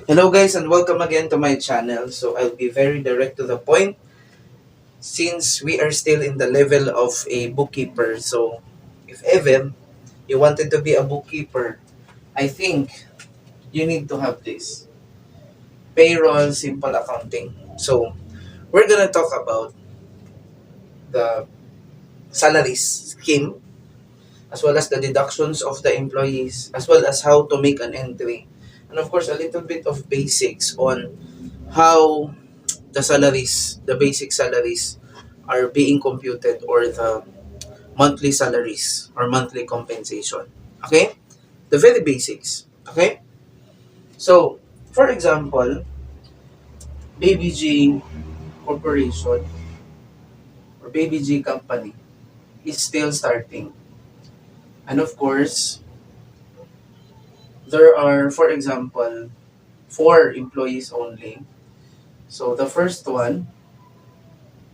Hello guys and welcome again to my channel. So I'll be very direct to the point since we are still in the level of a bookkeeper. So if ever you wanted to be a bookkeeper, I think you need to have this. Payroll simple accounting. So we're gonna talk about the salaries scheme as well as the deductions of the employees as well as how to make an entry. And of course a little bit of basics on how the basic salaries are being computed or the monthly salaries or monthly compensation. Okay? The very basics. Okay? So, for example, BBG Corporation or BBG Company is still starting. And of course, there are, for example, 4 employees only. So, the first one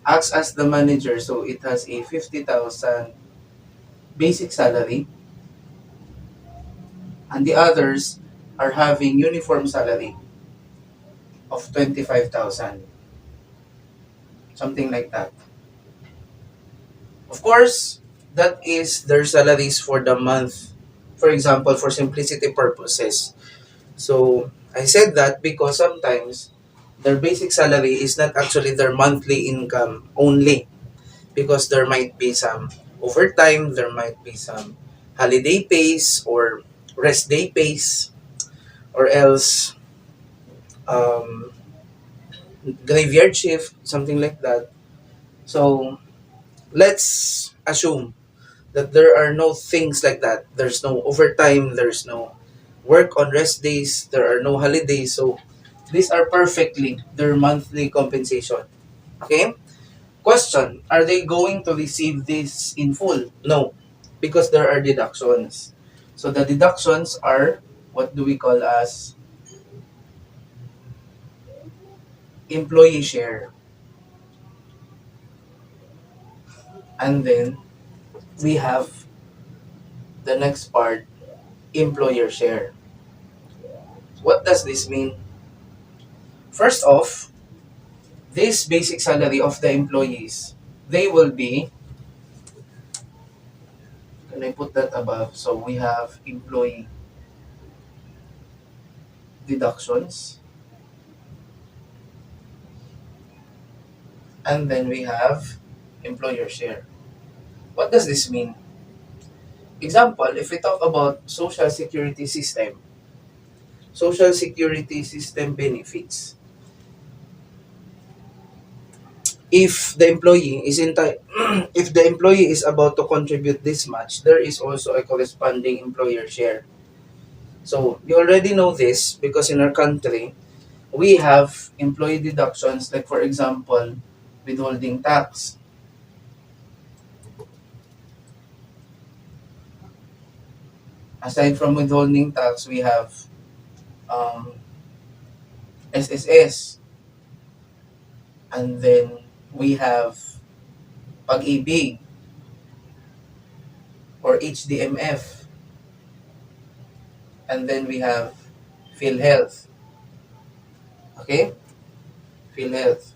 acts as the manager. So, it has a 50,000 basic salary and the others are having uniform salary of 25,000, something like that. Of course, that is their salaries for the month. For example, for simplicity purposes. So, I said that because sometimes their basic salary is not actually their monthly income only because there might be some overtime, there might be some holiday pays or rest day pays or else um, graveyard shift, something like that. So let's assume that there are no things like that. There's no overtime, there's no work on rest days, there are no holidays. So these are perfectly their monthly compensation. Okay? Question, are they going to receive this in full? No, because there are deductions. So the deductions are what do we call as employee share. And then we have the next part, employer share. What does this mean? First off, this basic salary of the employees, they will be, can I put that above? So we have employee deductions, and then we have employer share. What does this mean? Example, if we talk about social security system benefits, if the employee is if the employee is about to contribute this much, there is also a corresponding employer share. So you already know this because in our country, we have employee deductions like for example, withholding tax. Aside from withholding tax, we have um, SSS, and then we have Pag-IBIG or HDMF, and then we have PhilHealth. Okay? PhilHealth.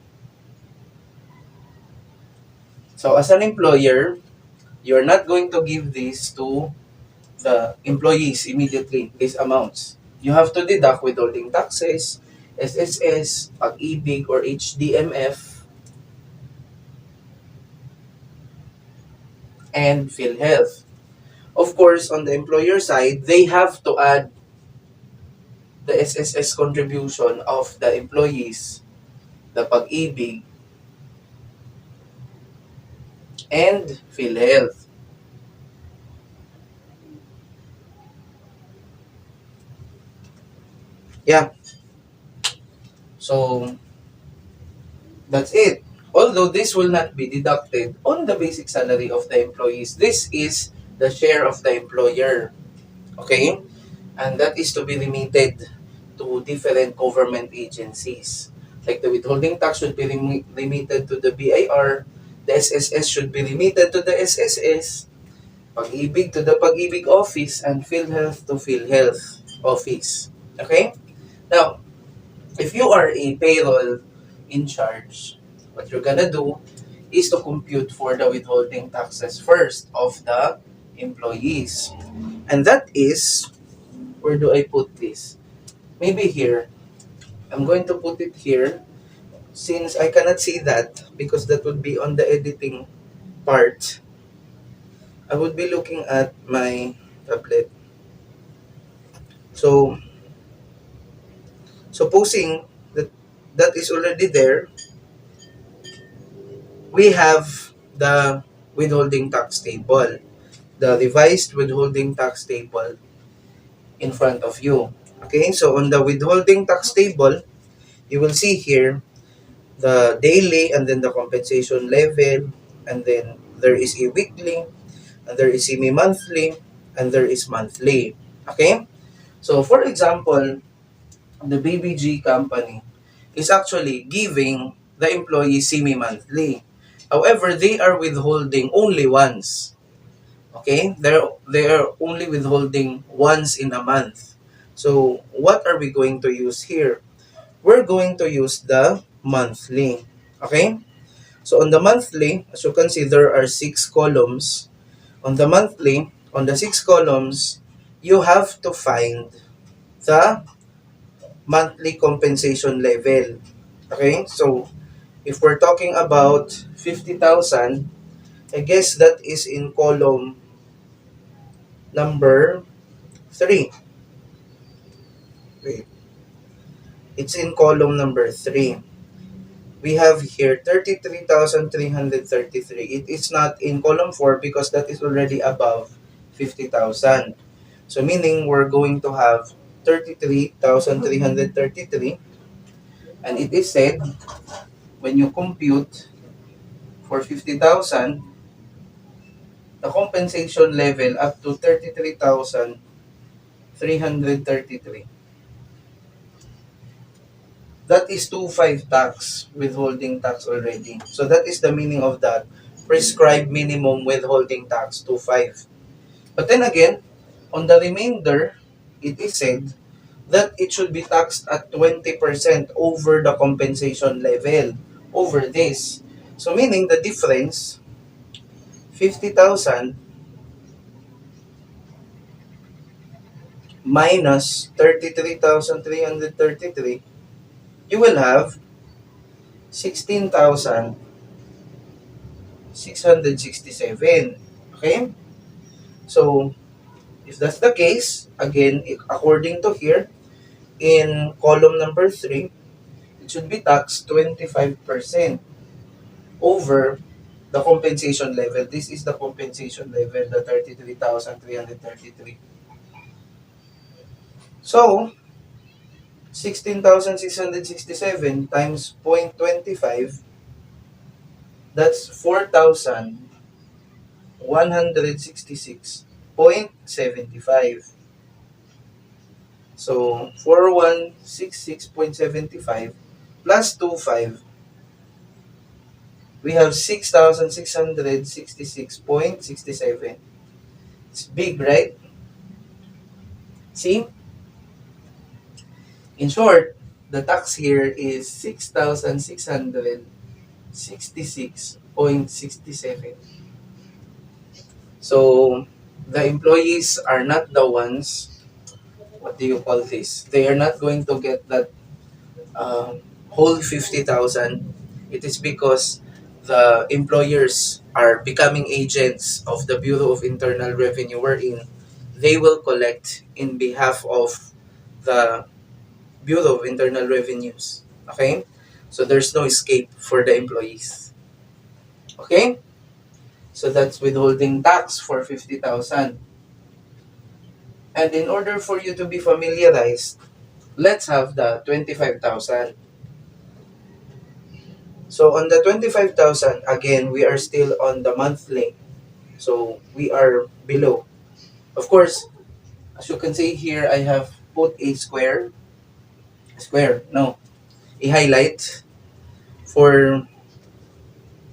So as an employer, you're not going to give this to the employees immediately, these amounts. You have to deduct withholding taxes, SSS, Pag-IBIG or HDMF, and PhilHealth. Of course, on the employer side, they have to add the SSS contribution of the employees, the Pag-IBIG, and PhilHealth. Yeah, so that's it. Although this will not be deducted on the basic salary of the employees, this is the share of the employer. Okay? And that is to be remitted to different government agencies. Like the withholding tax should be remitted to the BIR, the SSS should be remitted to the SSS, Pag-IBIG to the Pag-IBIG office, and PhilHealth to PhilHealth office. Okay? Now, If you are a payroll in charge, what you're gonna do is to compute for the withholding taxes first of the employees. And that is, where do I put this? Maybe here. I'm going to put it here since I cannot see that because that would be on the editing part. I would be looking at my tablet. So, supposing that that is already there, we have the withholding tax table, the revised withholding tax table in front of you. Okay, so on the withholding tax table, you will see here the daily and then the compensation level, and then there is a weekly, and there is semi-monthly, and there is monthly. Okay, so for example, the BBG company is actually giving the employee semi-monthly. However, they are withholding only once. Okay? They are only withholding once in a month. So, what are we going to use here? We're going to use the monthly. Okay? So, on the monthly, as you can see, there are 6 columns. On the monthly, on the 6 columns, you have to find the monthly compensation level. Okay? So, if we're talking about 50,000, I guess that is in column number 3. Wait, it's in column number 3. We have here 33,333. It is not in column 4 because that is already above 50,000. So meaning we're going to have 33,333, and it is said when you compute for 50,000, the compensation level up to 33,333. That is 2.5 tax, withholding tax already. So that is the meaning of that. Prescribed minimum withholding tax, 2.5. But then again, on the remainder, it is said that it should be taxed at 20% over the compensation level, over this. So meaning the difference, 50,000 minus 33,333, you will have 16,667. Okay? So, if that's the case, again, according to here, in column number 3, it should be taxed 25% over the compensation level. This is the compensation level, the 33,333. So, 16,667 times 0.25, that's 4,166.75. So, 4,166.75 plus 25, we have 6,666.67. It's big, right? See? In short, the tax here is 6,666.67. So, the employees are not the ones, what do you call this? They are not going to get that whole 50,000. It is because the employers are becoming agents of the Bureau of Internal Revenue, wherein they will collect in behalf of the Bureau of Internal Revenues. Okay? So there's no escape for the employees. Okay? So that's withholding tax for 50,000. And in order for you to be familiarized, let's have the 25,000. So on the 25,000, again, we are still on the monthly. So we are below. Of course, as you can see here, I have put a square, no, a highlight for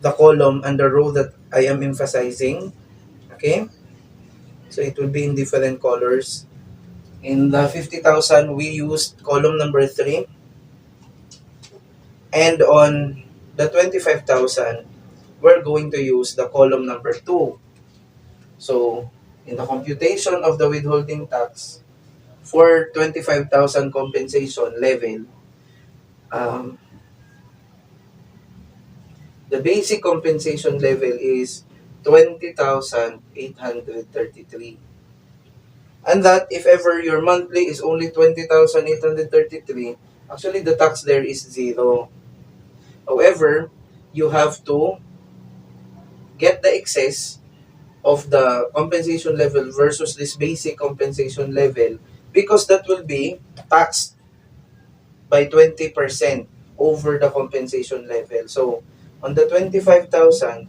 the column and the row that I am emphasizing. Okay? So it will be in different colors. In the 50,000, we used column number 3. And on the 25,000, we're going to use the column number 2. So, in the computation of the withholding tax, for 25,000 compensation level, um, the basic compensation level is 20,833. And that if ever your monthly is only 20,833, actually the tax there is zero. However, you have to get the excess of the compensation level versus this basic compensation level, because that will be taxed by 20% over the compensation level. So, on the 25,000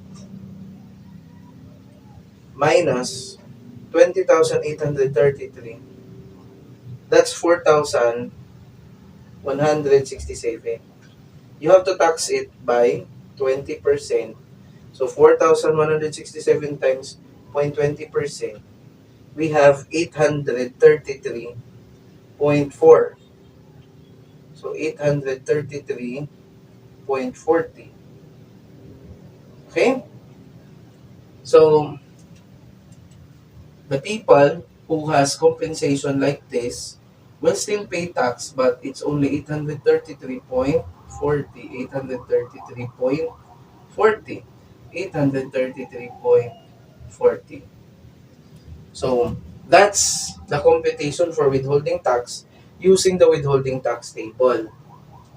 minus 20,833, that's 4,167. You have to tax it by 20%. So 4,167 times 0.20%, we have 833.4. So 833.40. Okay? So the people who has compensation like this will still pay tax, but it's only 833.40. 833.40. 833.40. So that's the computation for withholding tax using the withholding tax table.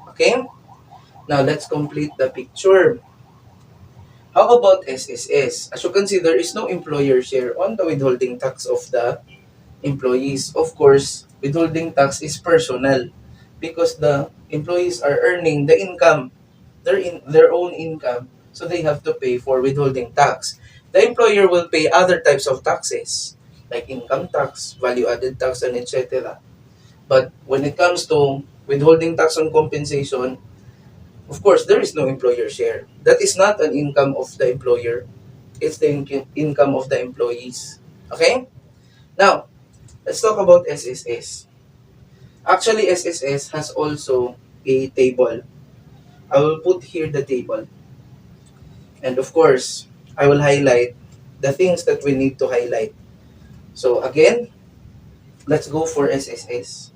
Okay? Now let's complete the picture. How about SSS? As you can see, there is no employer share on the withholding tax of the employees. Of course, withholding tax is personal because the employees are earning the income, their own income, so they have to pay for withholding tax. The employer will pay other types of taxes like income tax, value added tax, and etc. But when it comes to withholding tax on compensation, of course, there is no employer share. That is not an income of the employer. It's the income of the employees. Okay? Now, let's talk about SSS. Actually, SSS has also a table. I will put here the table. And of course, I will highlight the things that we need to highlight. So again, let's go for SSS.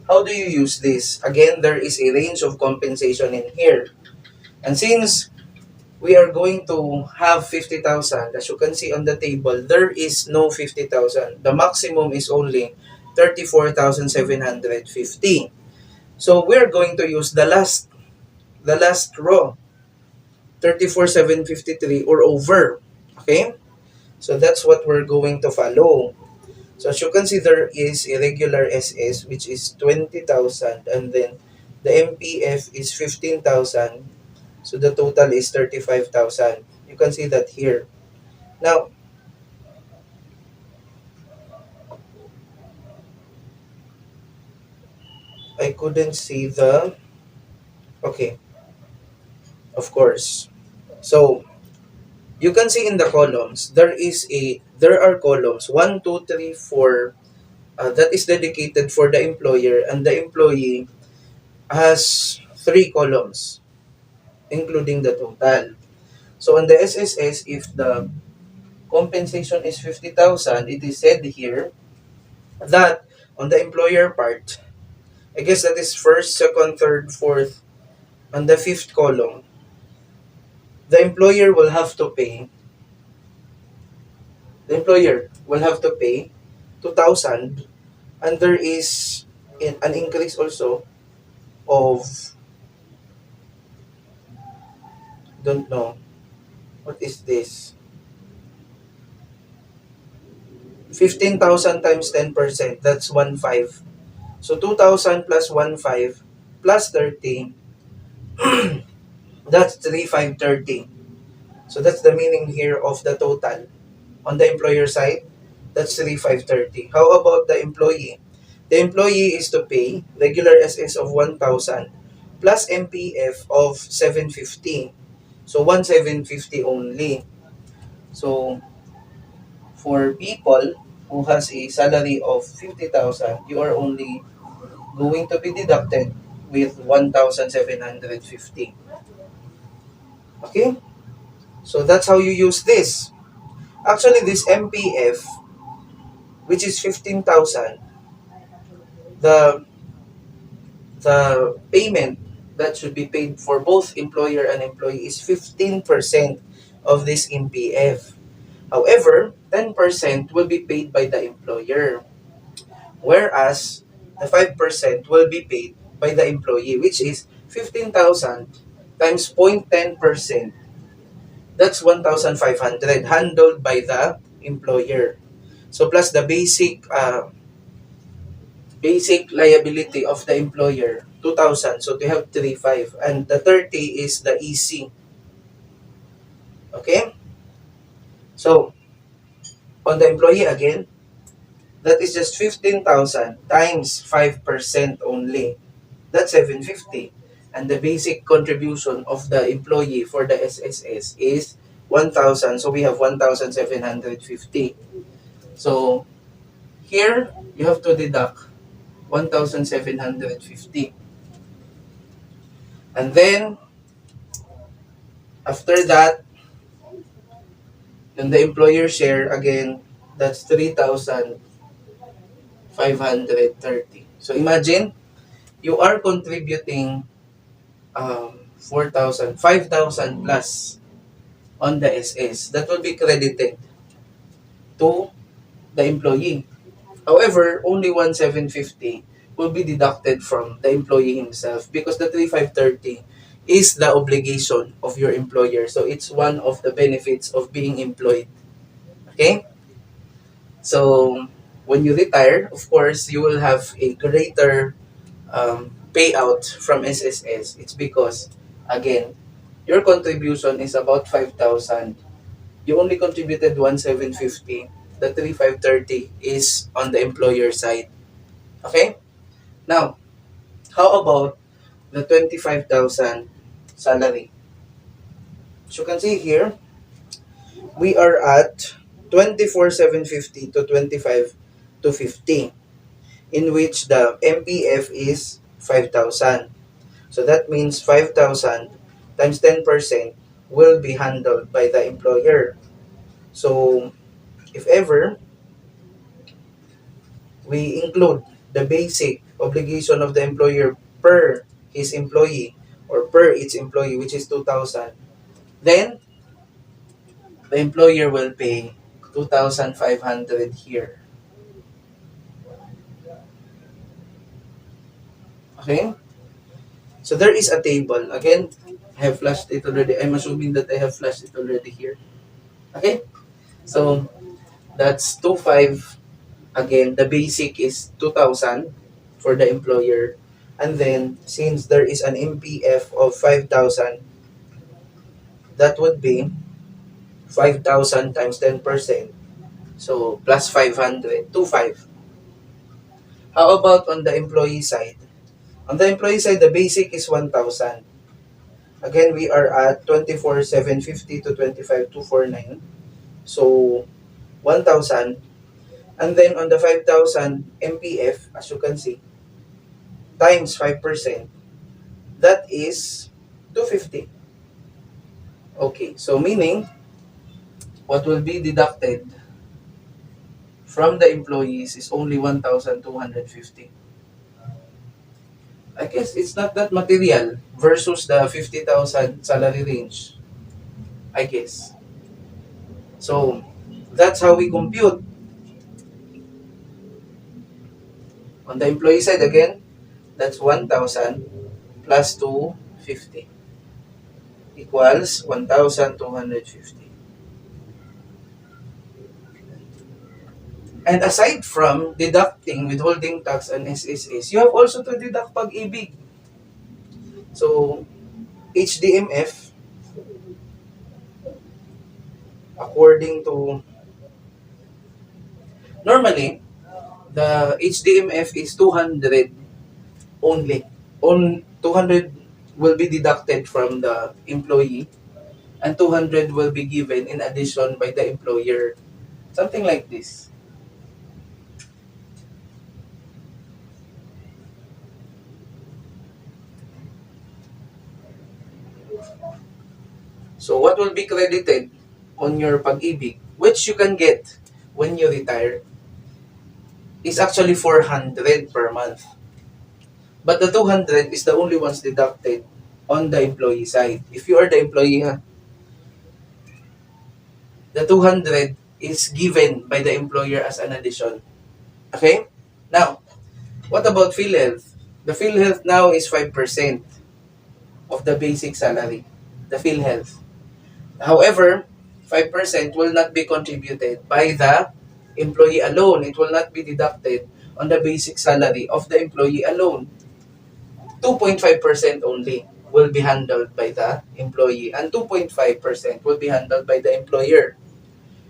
How do you use this? Again, there is a range of compensation in here. And since we are going to have 50,000, as you can see on the table, there is no 50,000. The maximum is only 34,750. So we're going to use the last row, 34,753 or over. Okay? So that's what we're going to follow. So as you can see, there is a regular SS which is 20,000, and then the MPF is 15,000. So the total is 35,000. You can see that here. Now, I couldn't see the, okay, of course. So you can see in the columns, there are columns 1, 2, 3, 4, that is dedicated for the employer, and the employee has 3 columns, including the total. So on the SSS, if the compensation is 50,000, it is said here that on the employer part, I guess that is first, second, third, fourth, on the fifth column, the employer will have to pay, the employer will have to pay 2,000, and there is an increase also of, don't know, what is this? 15,000 times 10%, that's 1,500. So 2,000 plus 1,500 plus 30, that's 3,530. So that's the meaning here of the total. On the employer side, that's 3,530. How about the employee? The employee is to pay regular SS of 1,000 plus MPF of 750. So 1,750 only. So for people who has a salary of 50,000, you are only going to be deducted with 1,750. Okay? So that's how you use this. Actually, this MPF, which is 15,000, the the payment that should be paid for both employer and employee is 15% of this MPF. However, 10% will be paid by the employer, whereas the 5% will be paid by the employee, which is 15,000 times 0.10%. That's 1,500 handled by the employer. So plus the basic liability of the employer, 2,000. So they have 3,500. And the 30 is the EC. Okay? So on the employee again, that is just 15,000 times 5% only. That's 750. And the basic contribution of the employee for the SSS is 1,000. So we have 1,750. So here, you have to deduct 1,750. And then, after that, yung the employer share, again, that's 3,530. So imagine, you are contributing 4,000, 5,000 plus on the SS. That will be credited to the employee. However, only 1,750 will be deducted from the employee himself because the 3,530 is the obligation of your employer. So it's one of the benefits of being employed. Okay? So when you retire, of course, you will have a greater payout from SSS. It's because, again, your contribution is about 5,000. You only contributed 1,750. The 3,530 is on the employer side. Okay? Now, how about the 25,000 salary? As you can see here, we are at 24,750 to 25,250, in which the MPF is 5,000. So that means 5,000 times 10% will be handled by the employer. So if ever we include the basic obligation of the employer per his employee or per its employee, which is 2,000, then the employer will pay 2,500 here. Okay? So there is a table. Again, I have flashed it already. I'm assuming that I have flashed it already here. Okay? So that's 2,500. Again, the basic is 2,000 for the employer. And then, since there is an MPF of 5,000, that would be 5,000 times 10%. So, plus 500, 2,500. How about on the employee side? On the employee side, the basic is 1,000. Again, we are at 24,750 to 25,249. So, 1,000. And then on the 5,000 MPF, as you can see, times 5%, that is 250. Okay, so meaning, what will be deducted from the employees is only 1,250. I guess it's not that material versus the 50,000 salary range, I guess. So, that's how we compute. On the employee side again, that's 1,000 plus 250 equals 1,250. And aside from deducting withholding tax and SSS, you have also to deduct Pag-IBIG. So, HDMF, according to, normally, the HDMF is 200 only. 200 will be deducted from the employee and 200 will be given in addition by the employer. Something like this. So what will be credited on your Pag-IBIG, which you can get when you retire, is actually 400 per month. But the 200 is the only ones deducted on the employee side. If you are the employee, ha, the 200 is given by the employer as an addition. Okay? Now, what about PhilHealth? The PhilHealth now is 5% of the basic salary. The PhilHealth. However, 5% will not be contributed by the employee alone. It will not be deducted on the basic salary of the employee alone. 2.5% only will be handled by the employee and 2.5% will be handled by the employer.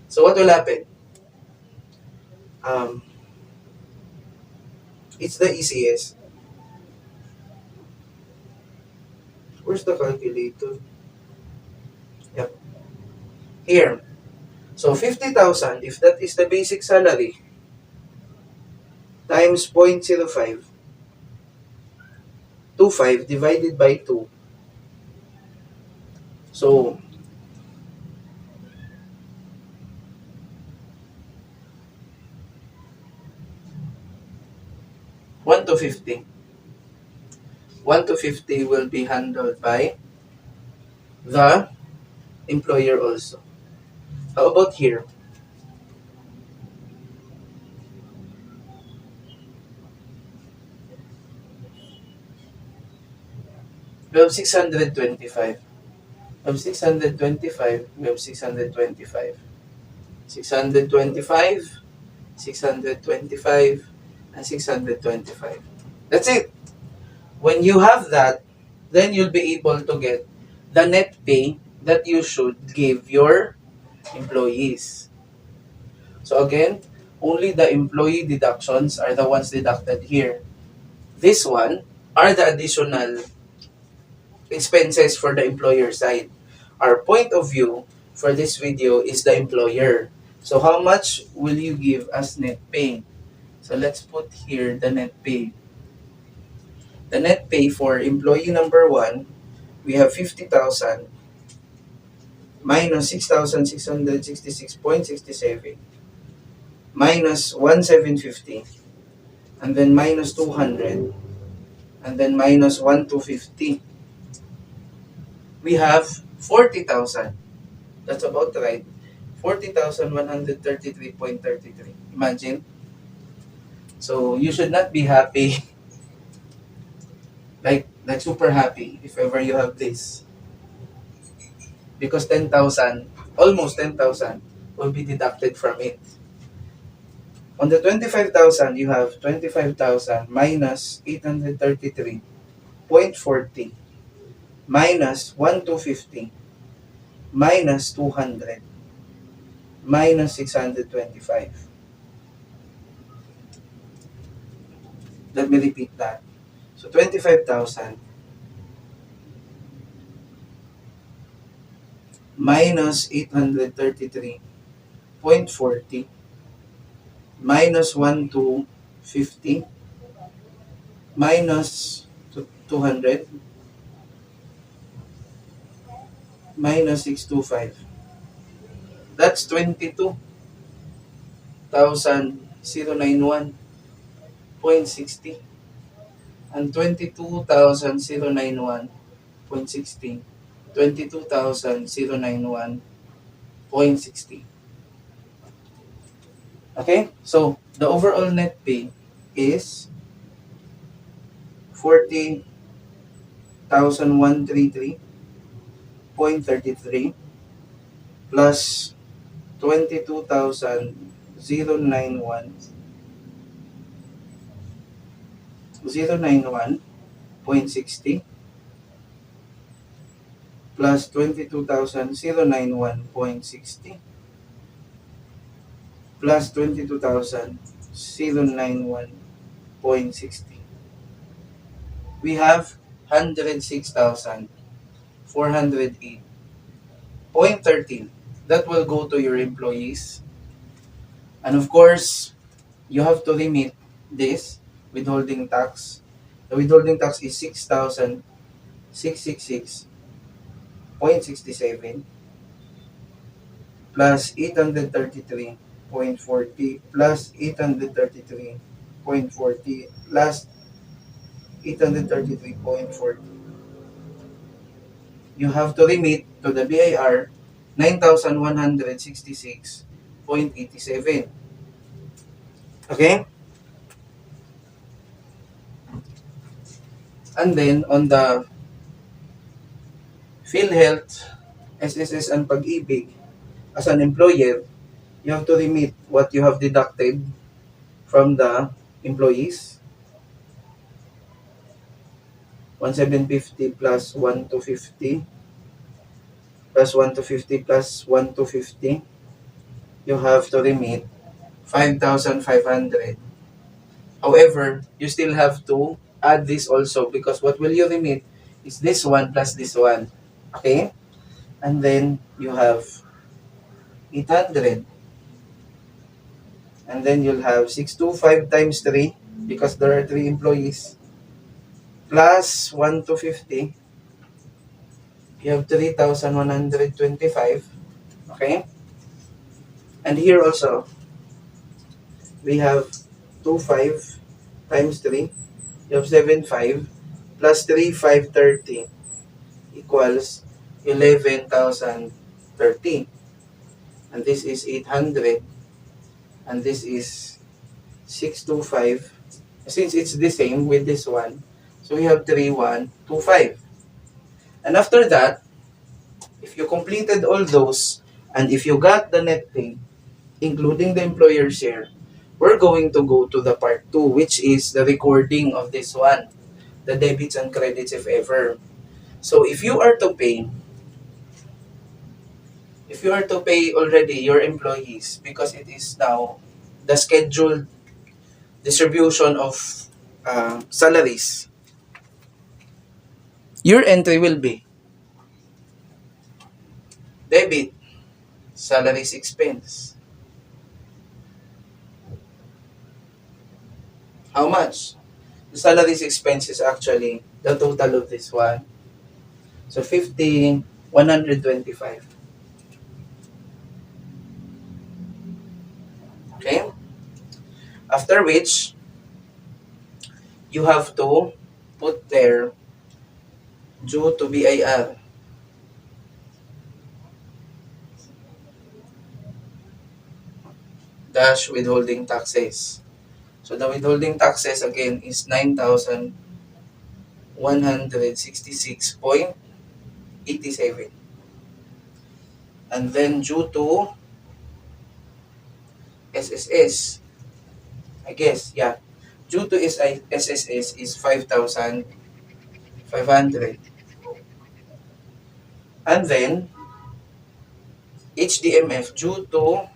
So what will happen? Um, it's the easiest. Where's the calculator? Yep. Here. So 50,000, if that is the basic salary, times 0.05, 25 divided by 2. So 1 to 50. 1 to 50 will be handled by the employer also. How about here? We have 625. We have 625. We have 625. 625, 625, and 625. That's it. When you have that, then you'll be able to get the net pay that you should give your employees. So again, only the employee deductions are the ones deducted here. This one are the additional expenses for the employer side. Our point of view for this video is the employer. So how much will you give as net pay? So let's put here the net pay. The net pay for employee number 1, we have 50,000 minus 6,666.67 minus 1,750 and then minus 200 and then minus 1,250. We have 40,000. That's about right. 40,133.33. Imagine. So you should not be happy, like super happy if ever you have this. Because 10,000, almost 10,000 will be deducted from it. On the 25,000, you have 25,000 minus 833.40 minus 1,250 minus 200 minus 625. Let me repeat that. So 25,000 minus 833.40 minus 1,250 minus 200 minus 625. That's 22,091.60 and 22,091.60. 22,091.60. Okay? So, the overall net pay is 40,133.33 plus 22,091.60 plus 22,091.60 plus 22,091.60. We have 106,408.13. That will go to your employees. And of course, you have to remit this withholding tax. The withholding tax is 6,666 0.67 plus 833.40 plus 833.40 plus 833.40. You have to remit to the BIR 9,166.87. Okay? And then on the PhilHealth, SSS and Pag-IBIG, as an employer, you have to remit what you have deducted from the employees, 1,750 plus 1,250 plus 1,250 plus 1,250. You have to remit 5,500. However, you still have to add this also because what will you remit is this one plus this one. Okay? And then you have 800. And then you'll have 625 times 3 because there are 3 employees plus 1 to 50. You have 3,125. Okay? And here also, we have 25 times 3. You have 75 plus 3, 530 equals 11,030. And this is 800. And this is 625. Since it's the same with this one, so we have 3,125. And after that, if you completed all those, and if you got the net pay, including the employer share, we're going to go to the part 2, which is the recording of this one, the debits and credits if ever. So if you are to pay already your employees, because it is now the scheduled distribution of salaries, your entry will be debit, salaries expense. How much? The salaries expense is actually the total of this one. So 50, 125. Okay? After which, you have to put there due to BIR dash withholding taxes. So the withholding taxes again is 9,166.87. And then due to SSS, I guess, yeah. Due to SSS is 5,500. And then HDMF due to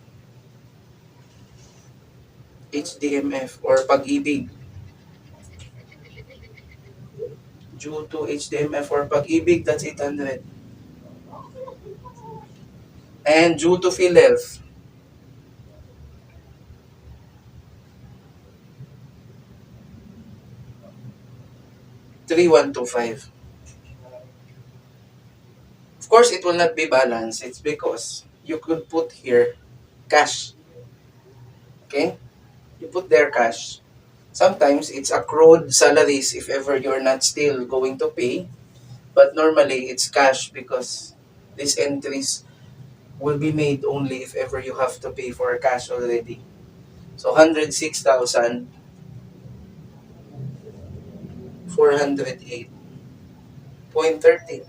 HDMF or Pag-IBIG. Due to HDMF or Pag-IBIG, that's 800. And due to PhilHealth, 3,125. Of course, it will not be balanced. It's because you could put here cash. Okay? You put there cash. Sometimes it's accrued salaries if ever you're not still going to pay. But normally it's cash because these entries will be made only if ever you have to pay for cash already. So 106,408.30.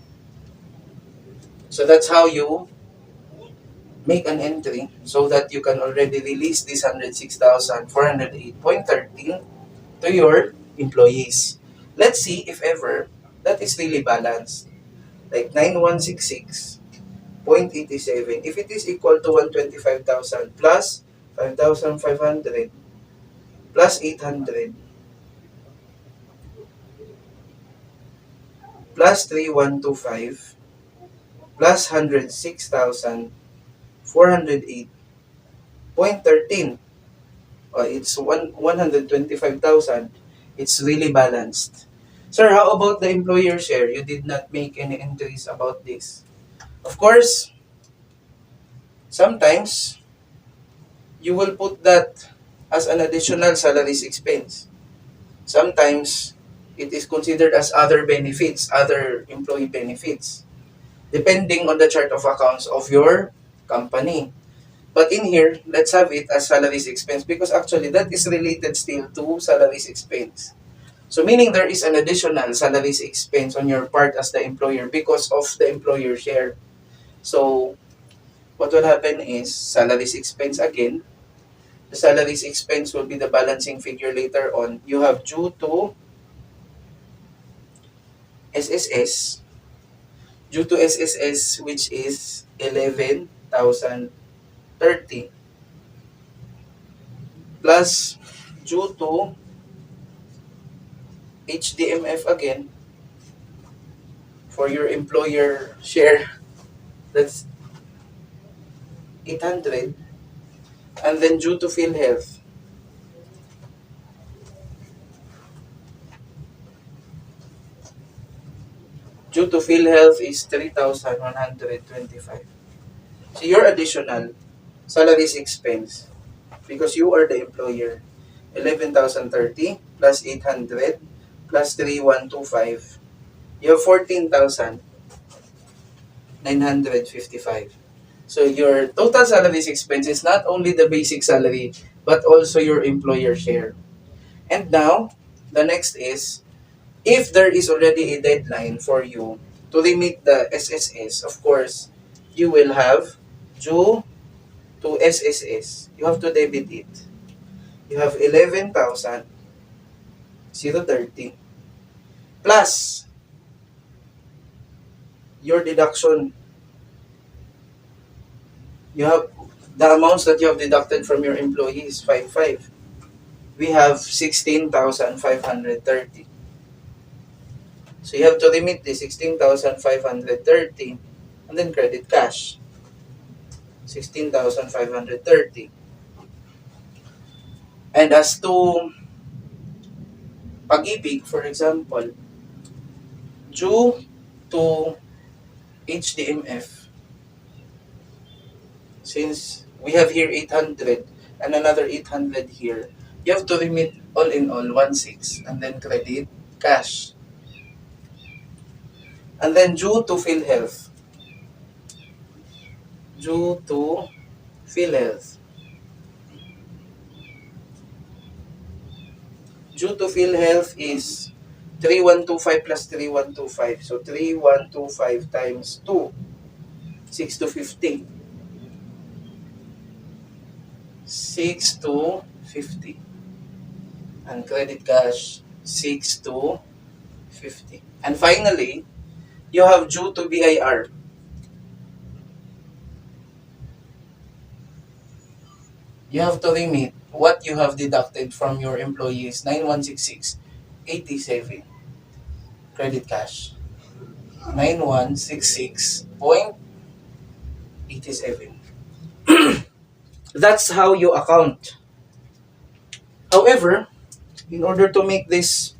So that's how you make an entry so that you can already release this 106,408.13 to your employees. Let's see if ever that is really balanced. Like 9,166.87. If it is equal to 125,000 plus 5,500 plus 800 plus 3,125 plus 106,408.13. It's 125,000. It's really balanced. Sir, how about the employer share? You did not make any entries about this. Of course, sometimes you will put that as an additional salaries expense. Sometimes it is considered as other benefits, other employee benefits, depending on the chart of accounts of your company. But in here, let's have it as salaries expense because actually that is related still to salaries expense. So meaning there is an additional salaries expense on your part as the employer because of the employer share. So what will happen is salaries expense again. The salaries expense will be the balancing figure later on. You have due to SSS, which is 11,030 plus due to HDMF again for your employer share, that's 800, and then due to PhilHealth, is 3,125. So your additional salaries expense, because you are the employer, 11,030 plus 800 plus 3,125, you have 14,955. So your total salaries expense is not only the basic salary, but also your employer share. And now, the next is, if there is already a deadline for you to remit the SSS, of course, you will have due to SSS. You have to debit it. You have 11,030 plus your deduction. You have the amounts that you have deducted from your employees, 55. We have 16,530. So you have to remit the 16,530 and then credit cash. 16,530. And as to Pag-IBIG, for example, due to HDMF, since we have here 800 and another 800 here, you have to remit all in all 1,600 and then credit cash. And then due to PhilHealth, is 3,125 plus 3,125. So 3,125 times 2, 6 to 50. 6 to 50. And credit cash, 6 to 50. And finally, you have due to BIR. You have to remit what you have deducted from your employees, 9,166.87 credit cash. 9,166.87. That's how you account. However, in order to make this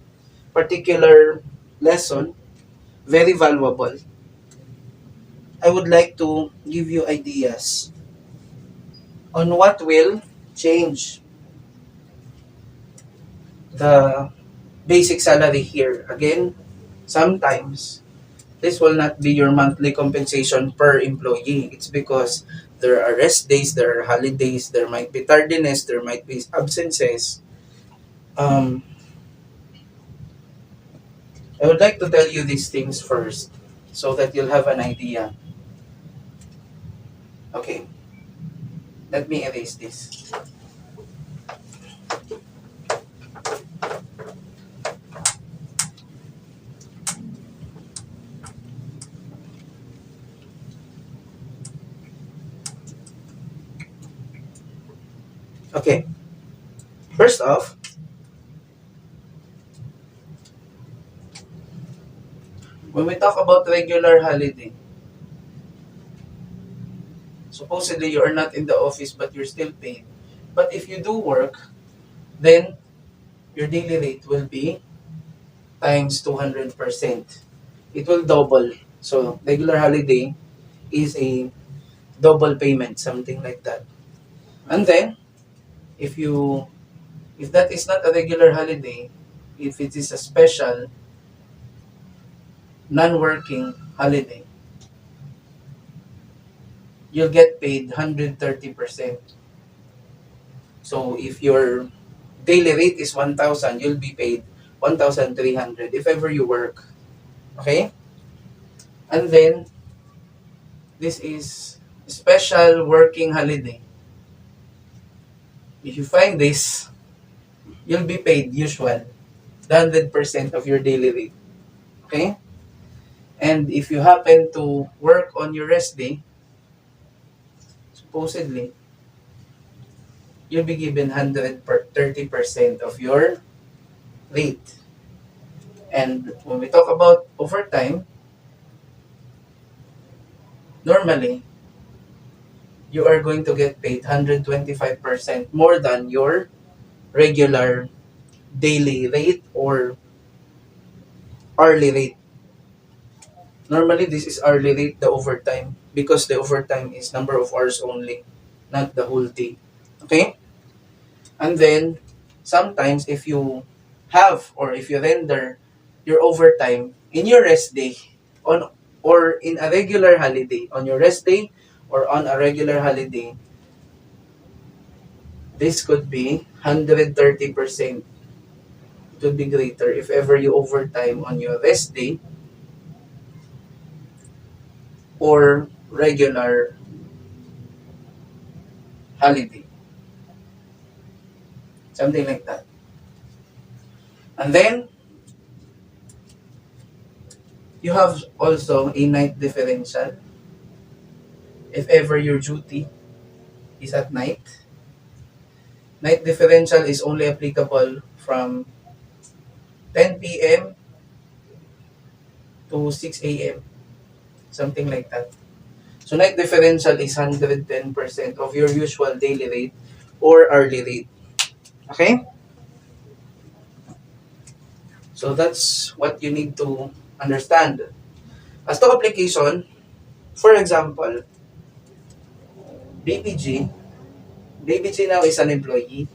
particular lesson very valuable, I would like to give you ideas on what will change the basic salary here. Again, sometimes this will not be your monthly compensation per employee. It's because there are rest days, there are holidays, there might be tardiness, there might be absences. Um, I would like to tell you these things first so that you'll have an idea. Okay, let me erase this. Okay, first off, when we talk about regular holiday, supposedly you are not in the office but you're still paid. But if you do work, then your daily rate will be times 200%. It will double. So regular holiday is a double payment, something like that. And then, if you if that is not a regular holiday, if it is a special non-working holiday, you'll get paid 130%. So if your daily rate is 1,000, you'll be paid 1,300 if ever you work. Okay? And then, this is special working holiday. If you find this, you'll be paid usual, 100% of your daily rate. Okay? And if you happen to work on your rest day, supposedly, you'll be given 130% of your rate. And when we talk about overtime, normally, you are going to get paid 125% more than your regular daily rate or hourly rate. Normally, this is hourly rate, the overtime, because the overtime is number of hours only, not the whole day. Okay? And then, sometimes if you have or if you render your overtime in your rest day on or in a regular holiday, on your rest day or on a regular holiday, this could be 130%. It would be greater if ever you overtime on your rest day or regular holiday. Something like that. And then, you have also a night differential. If ever your duty is at night, night differential is only applicable from 10 p.m. to 6 a.m. Something like that. So night differential is 110% of your usual daily rate or hourly rate. Okay? So that's what you need to understand. As to application, for example, BPG, BPG now is an employee,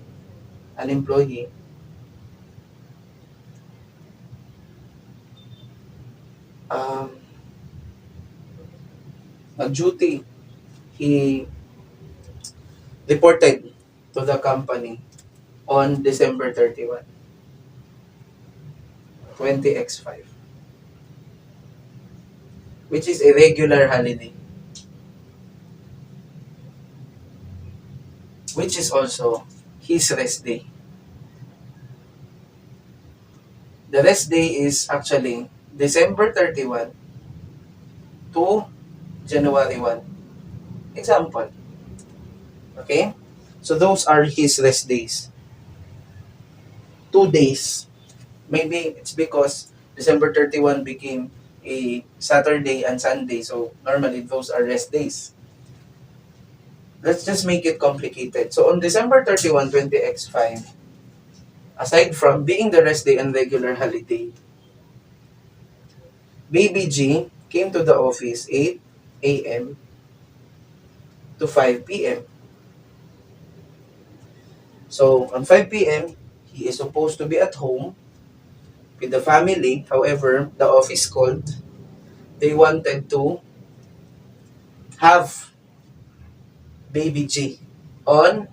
um, nag-duty, he reported to the company on December 31, 20x5, which is a regular holiday, which is also his rest day. The rest day is actually December 31 to January 1. Example. Okay? So those are his rest days. 2 days. Maybe it's because December 31 became a Saturday and Sunday. So normally those are rest days. Let's just make it complicated. So on December 31, 20x5, aside from being the rest day and regular holiday, Baby G came to the office 8 a.m. to 5 p.m. So on 5 p.m., he is supposed to be at home with the family. However, the office called. They wanted to have Baby G on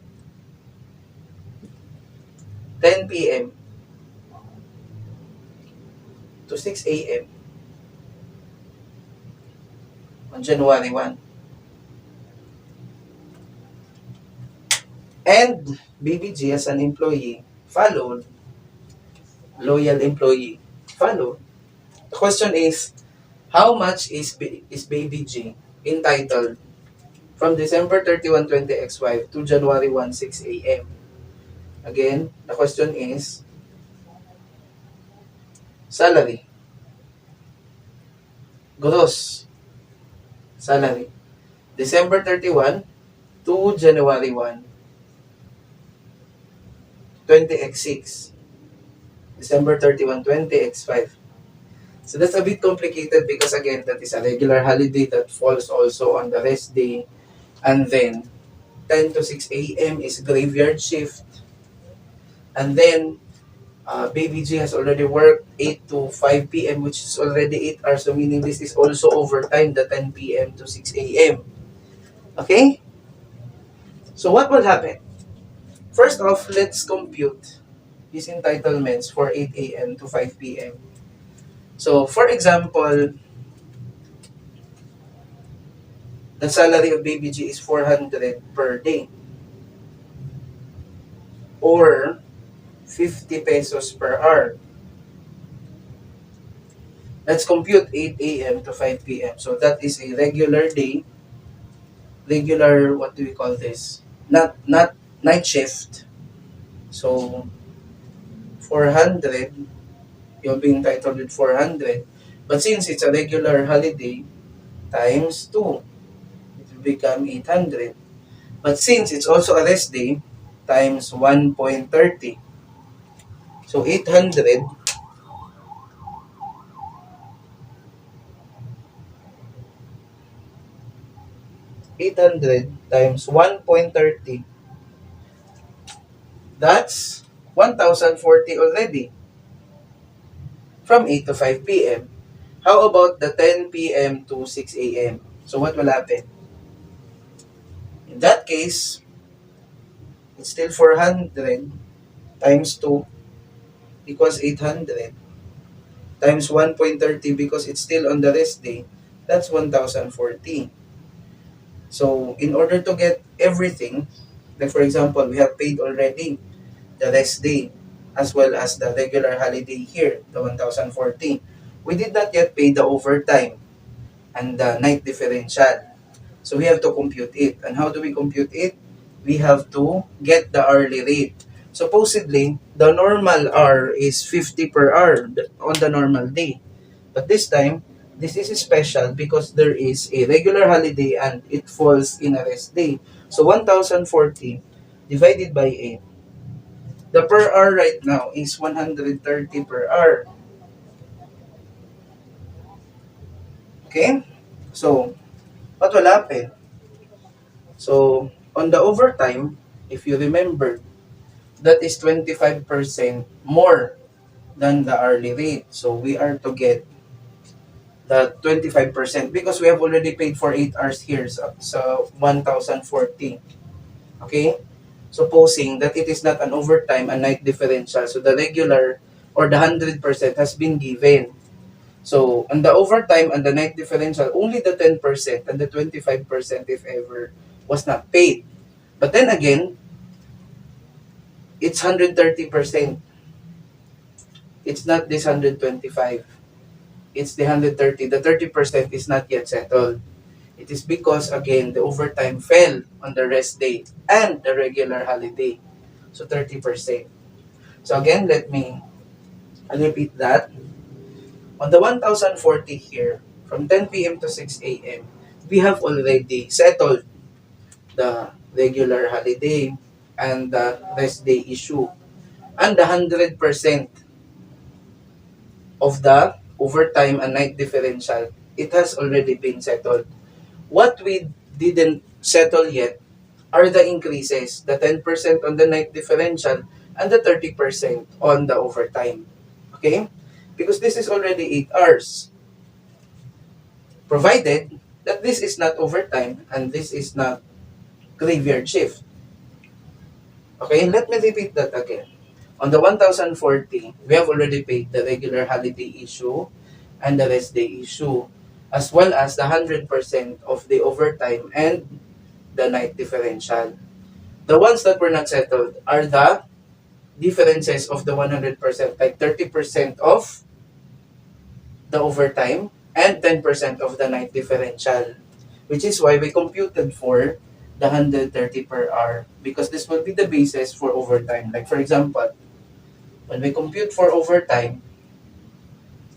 10 p.m. to 6 a.m. on January 1. And Baby G as an employee followed, loyal employee followed. The question is, how much is Baby G entitled from December 31, 20xy to January 1, 6 a.m.? Again, the question is, salary, gross salary, December 31 to January 1, 20x6, December 31, 20x5. So that's a bit complicated because again, that is a regular holiday that falls also on the rest day. And then 10 to 6 a.m. is graveyard shift. And then Baby G has already worked 8 to 5 p.m. which is already 8 hours. So meaning this is also overtime, the 10 p.m. to 6 a.m. Okay? So what will happen? First off, let's compute these entitlements for 8 a.m. to 5 p.m. So for example, the salary of Baby G is 400 per day or 50 pesos per hour. Let's compute 8 a.m. to 5 p.m. So that is a regular day, regular, what do we call this? Not night shift. So 400, you'll be entitled with 400. But since it's a regular holiday, times 2, it will become 800. But since it's also a rest day, times 1.30. So 800 times 1.30, that's 1,040 already from 8 to 5 p.m. How about the 10 p.m. to 6 a.m.? So what will happen? In that case, it's still 400 times 2 equals 800 times 1.30 because it's still on the rest day. That's 1,040. So in order to get everything, like for example, we have paid already the rest day as well as the regular holiday here, the 1,040. We did not yet pay the overtime and the night differential. So we have to compute it. And how do we compute it? We have to get the hourly rate. Supposedly, the normal hour is 50 per hour on the normal day. But this time, this is special because there is a regular holiday and it falls in a rest day. So 1,040 divided by 8. The per hour right now is 130 per hour. Okay? So, what will happen? So, on the overtime, if you remember, that is 25% more than the hourly rate. So, we are to get the 25% because we have already paid for 8 hours here so 1,040. Okay? Supposing that it is not an overtime, a night differential. So, the regular or the 100% has been given. So, on the overtime and the night differential, only the 10% and the 25% if ever was not paid. But then again, it's 130%. It's not this 125. It's the 130. The 30% is not yet settled. It is because, again, the overtime fell on the rest day and the regular holiday. So, 30%. So, again, let me repeat that. On the 1,040 here, from 10 p.m. to 6 a.m., we have already settled the regular holiday and the rest day issue. And the 100% of the overtime and night differential, it has already been settled. What we didn't settle yet are the increases, the 10% on the night differential and the 30% on the overtime. Okay? Because this is already 8 hours. Provided that this is not overtime and this is not graveyard shift. Okay, let me repeat that again. On the 1,040, we have already paid the regular holiday issue and the rest day issue, as well as the 100% of the overtime and the night differential. The ones that were not settled are the differences of the 100%, like 30% of the overtime and 10% of the night differential, which is why we computed for the 130 per hour because this will be the basis for overtime. Like for example, when we compute for overtime,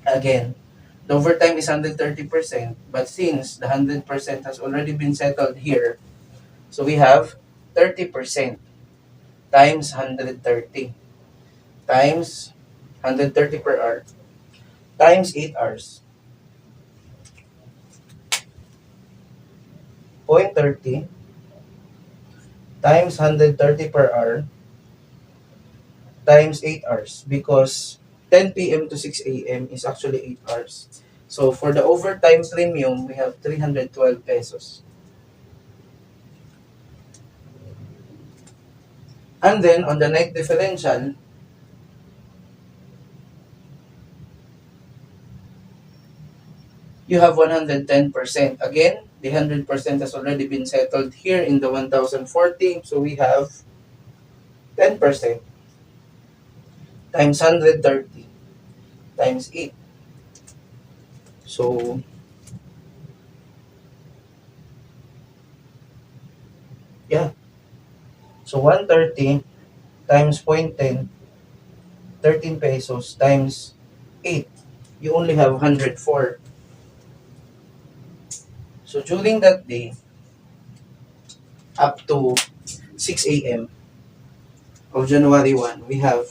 again, the overtime is 130%, but since the 100% has already been settled here, so we have 30% times 130 times 130 per hour times 8 hours. 0.30 times 130 per hour times 8 hours, because 10 p.m. to 6 a.m. is actually 8 hours. So for the overtime premium, we have 312 pesos. And then on the night differential, you have 110%. Again, the 100% has already been settled here in the 1040. So we have 10% times 130 times 8. So, yeah. So 130 times 0.10, 13 pesos times 8. You only have 104. So during that day, up to 6 a.m. of January 1, we have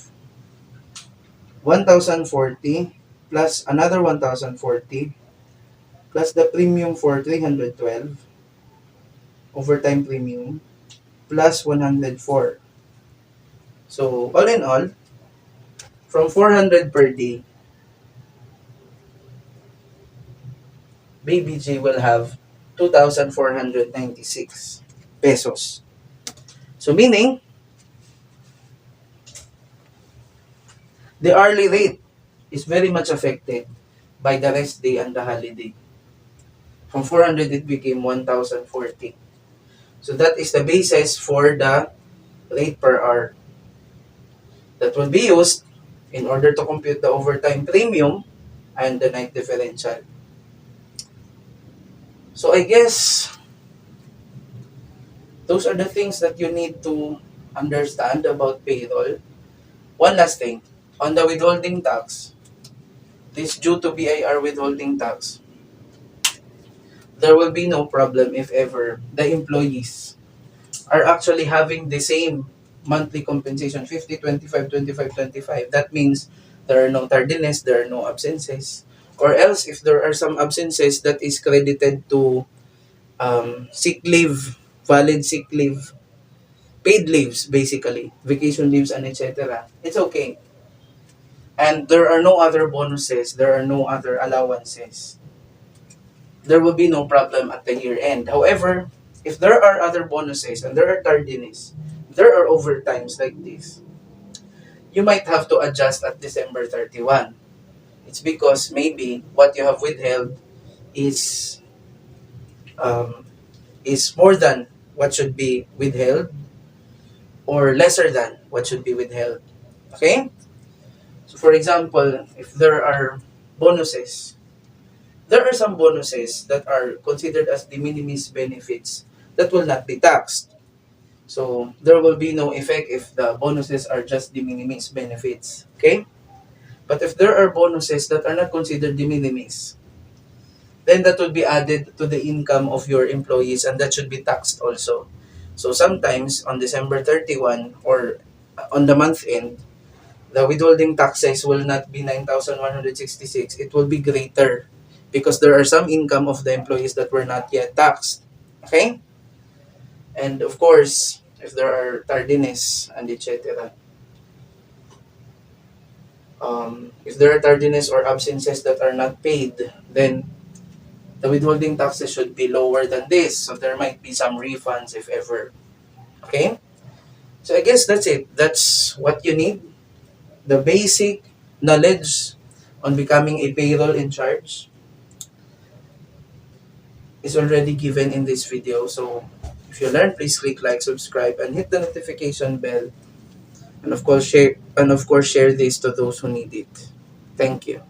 1,040 plus another 1,040 plus the premium for 312, overtime premium, plus 104. So all in all, from 400 per day, BBG will have 2,496 pesos. So meaning, the hourly rate is very much affected by the rest day and the holiday. From 400, it became 1,040. So that is the basis for the rate per hour that will be used in order to compute the overtime premium and the night differential. So I guess those are the things that you need to understand about payroll. One last thing, on the withholding tax, this due to BIR withholding tax, there will be no problem if ever the employees are actually having the same monthly compensation, 50, 25, 25, 25. That means there are no tardiness, there are no absences. Or else, if there are some absences that is credited to sick leave, valid sick leave, paid leaves basically, vacation leaves and etc. It's okay. And there are no other bonuses, there are no other allowances. There will be no problem at the year end. However, if there are other bonuses and there are tardiness, there are overtimes like this, you might have to adjust at December 31. It's because maybe what you have withheld is um, is more than what should be withheld or lesser than what should be withheld. Okay? So for example, if there are bonuses, there are some bonuses that are considered as de minimis benefits that will not be taxed. So there will be no effect if the bonuses are just de minimis benefits. Okay? But if there are bonuses that are not considered de minimis, then that will be added to the income of your employees and that should be taxed also. So sometimes on December 31 or on the month end, the withholding taxes will not be 9,166. It will be greater because there are some income of the employees that were not yet taxed. Okay? And of course, if there are tardiness and etc. If there are tardiness or absences that are not paid, then the withholding taxes should be lower than this. So there might be some refunds if ever. Okay? So I guess that's it. That's what you need. The basic knowledge on becoming a payroll in charge is already given in this video. So if you learn, please click like, subscribe, and hit the notification bell. And of course share this to those who need it. Thank you.